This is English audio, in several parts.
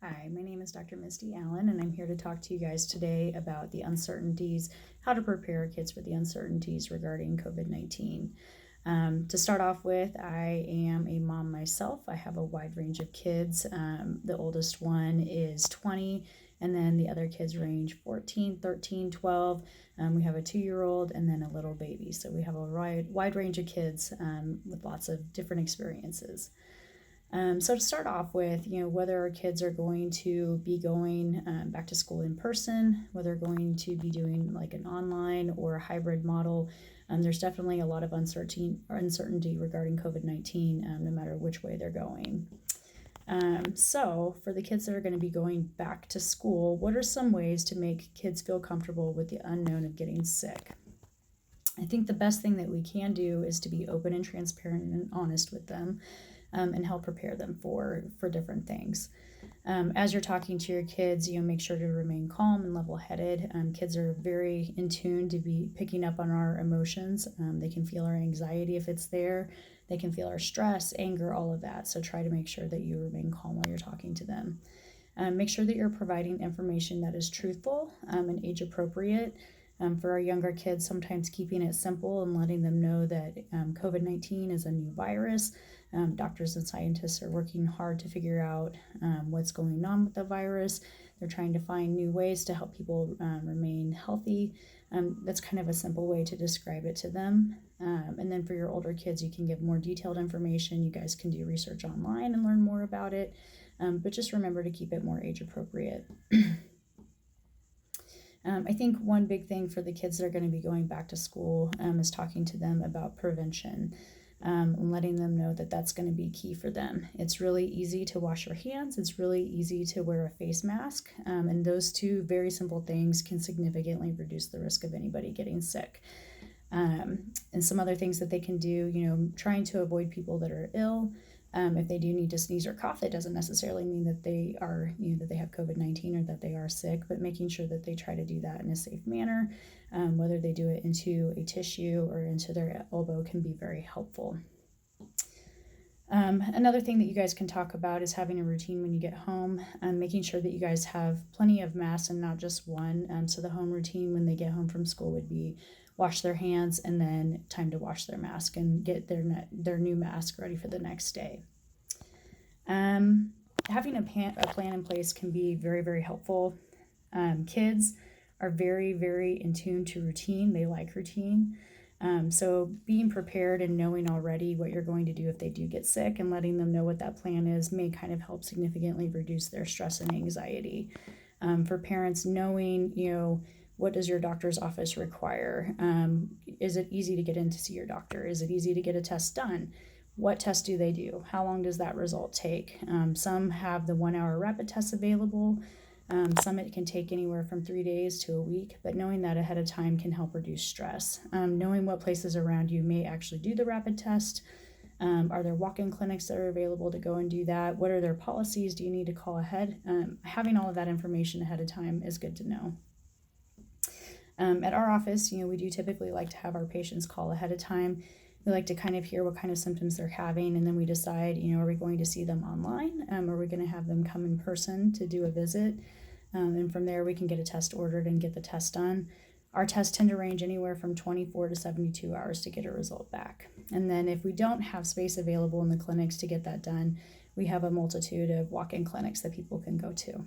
Hi, my name is Dr. Mistee Allen, and I'm here to talk to you guys today about the uncertainties, how to prepare kids for the uncertainties regarding COVID-19. To start off with, I am a mom myself. I have a wide range of kids. The oldest one is 20, and then the other kids range 14, 13, 12. We have a 2-year-old and then a little baby. So we have a wide range of kids with lots of different experiences. So to start off with, whether our kids are going to be going back to school in person, whether they're going to be doing like an online or a hybrid model, there's definitely a lot of uncertainty regarding COVID-19, no matter which way they're going. So for the kids that are going to be going back to school, what are some ways to make kids feel comfortable with the unknown of getting sick? I think the best thing that we can do is to be open and transparent and honest with them, and help prepare them for different things. As you're talking to your kids, make sure to remain calm and level-headed. Kids are very in tune to be picking up on our emotions. They can feel our anxiety if it's there. They can feel our stress, anger, all of that. So try to make sure that you remain calm while you're talking to them. Make sure that you're providing information that is truthful and age appropriate. For our younger kids, sometimes keeping it simple and letting them know that COVID-19 is a new virus. Doctors and scientists are working hard to figure out what's going on with the virus. They're trying to find new ways to help people remain healthy. That's kind of a simple way to describe it to them. And then for your older kids, you can give more detailed information. You guys can do research online and learn more about it. But just remember to keep it more age appropriate. I think one big thing for the kids that are going to be going back to school is talking to them about prevention, and letting them know that that's going to be key for them. It's really easy to wash your hands. It's really easy to wear a face mask. And those two very simple things can significantly reduce the risk of anybody getting sick. And some other things that they can do, trying to avoid people that are ill. If they do need to sneeze or cough, it doesn't necessarily mean that they are, that they have COVID-19 or that they are sick, but making sure that they try to do that in a safe manner, whether they do it into a tissue or into their elbow, can be very helpful. Another thing that you guys can talk about is having a routine when you get home, making sure that you guys have plenty of masks and not just one. So the home routine when they get home from school would be wash their hands and then time to wash their mask and get their new mask ready for the next day. Having a plan in place can be very, very helpful. Kids are very, very in tune to routine. They like routine. So being prepared and knowing already what you're going to do if they do get sick and letting them know what that plan is may kind of help significantly reduce their stress and anxiety. For parents, knowing, what does your doctor's office require? Is it easy to get in to see your doctor? Is it easy to get a test done? What test do they do? How long does that result take? Some have the 1-hour rapid test available. Some it can take anywhere from 3 days to a week, but knowing that ahead of time can help reduce stress. Knowing what places around you may actually do the rapid test. Are there walk-in clinics that are available to go and do that? What are their policies? Do you need to call ahead? Having all of that information ahead of time is good to know. At our office, we do typically like to have our patients call ahead of time. We like to kind of hear what kind of symptoms they're having, and then we decide, are we going to see them online? Are we going to have them come in person to do a visit? And from there, we can get a test ordered and get the test done. Our tests tend to range anywhere from 24 to 72 hours to get a result back. And then if we don't have space available in the clinics to get that done, we have a multitude of walk-in clinics that people can go to.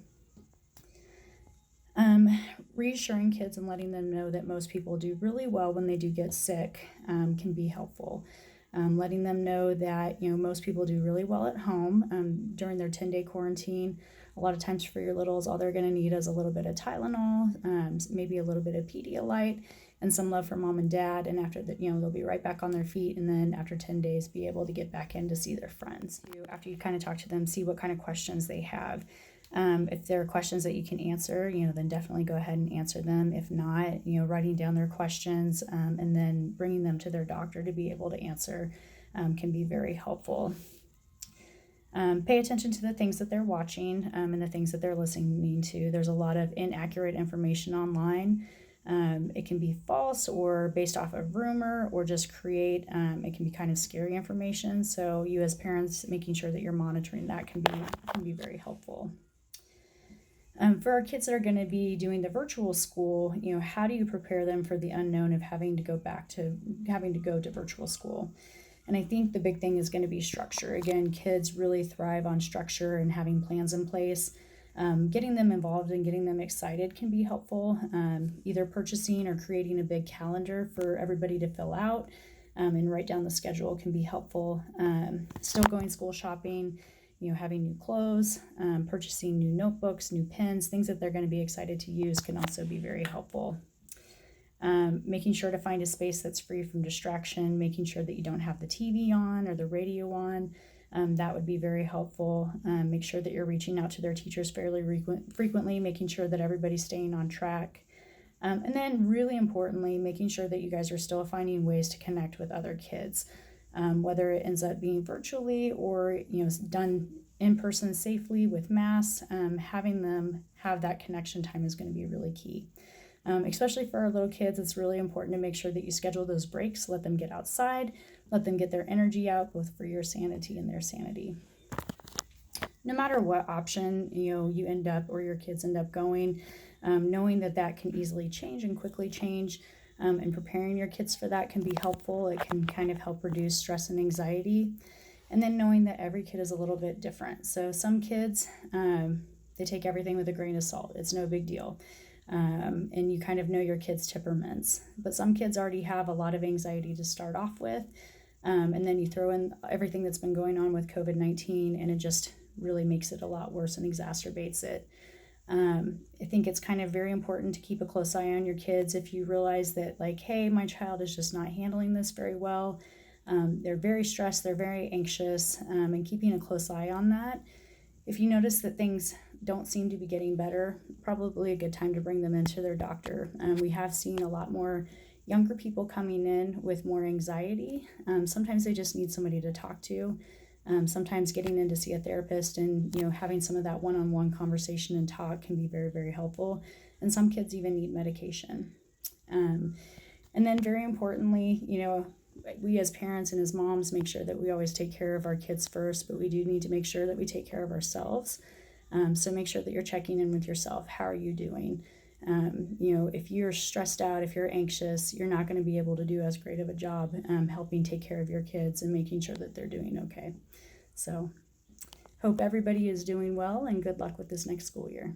Reassuring kids and letting them know that most people do really well when they do get sick can be helpful. Letting them know that, most people do really well at home during their 10-day quarantine. A lot of times for your littles, all they're going to need is a little bit of Tylenol, maybe a little bit of Pedialyte, and some love from mom and dad. And after that, they'll be right back on their feet. And then after 10 days, be able to get back in to see their friends. After you kind of talk to them, see what kind of questions they have. If there are questions that you can answer, then definitely go ahead and answer them. If not, writing down their questions and then bringing them to their doctor to be able to answer can be very helpful. Pay attention to the things that they're watching and the things that they're listening to. There's a lot of inaccurate information online. It can be false or based off of rumor or just it can be kind of scary information. So you as parents, making sure that you're monitoring that can be very helpful. For our kids that are going to be doing the virtual school, how do you prepare them for the unknown of having to go to virtual school? And I think the big thing is going to be structure. Again, kids really thrive on structure and having plans in place. Getting them involved and getting them excited can be helpful. Either purchasing or creating a big calendar for everybody to fill out and write down the schedule can be helpful. Still going school shopping, having new clothes, purchasing new notebooks, new pens, things that they're going to be excited to use can also be very helpful. Making sure to find a space that's free from distraction, making sure that you don't have the TV on or the radio on. That would be very helpful. Make sure that you're reaching out to their teachers fairly frequently, making sure that everybody's staying on track. And then really importantly, making sure that you guys are still finding ways to connect with other kids, whether it ends up being virtually or done in person safely with masks. Having them have that connection time is going to be really key. Especially for our little kids, it's really important to make sure that you schedule those breaks, let them get outside, let them get their energy out, both for your sanity and their sanity. No matter what option you end up or your kids end up going, knowing that can easily change and quickly change, and preparing your kids for that can be helpful. It can kind of help reduce stress and anxiety. And then knowing that every kid is a little bit different. So some kids, they take everything with a grain of salt. It's no big deal. And you kind of know your kids' temperaments. But some kids already have a lot of anxiety to start off with. And then you throw in everything that's been going on with COVID-19, and it just really makes it a lot worse and exacerbates it. I think it's kind of very important to keep a close eye on your kids. If you realize that, hey, my child is just not handling this very well, they're very stressed, they're very anxious, and keeping a close eye on that. If you notice that things don't seem to be getting better, probably a good time to bring them into their doctor. We have seen a lot more younger people coming in with more anxiety. Sometimes they just need somebody to talk to. Sometimes getting in to see a therapist and having some of that one-on-one conversation and talk can be very, very helpful. And some kids even need medication. And then very importantly, we as parents and as moms make sure that we always take care of our kids first, but we do need to make sure that we take care of ourselves. So make sure that you're checking in with yourself. How are you doing? If you're stressed out, if you're anxious, you're not going to be able to do as great of a job helping take care of your kids and making sure that they're doing okay. So hope everybody is doing well, and good luck with this next school year.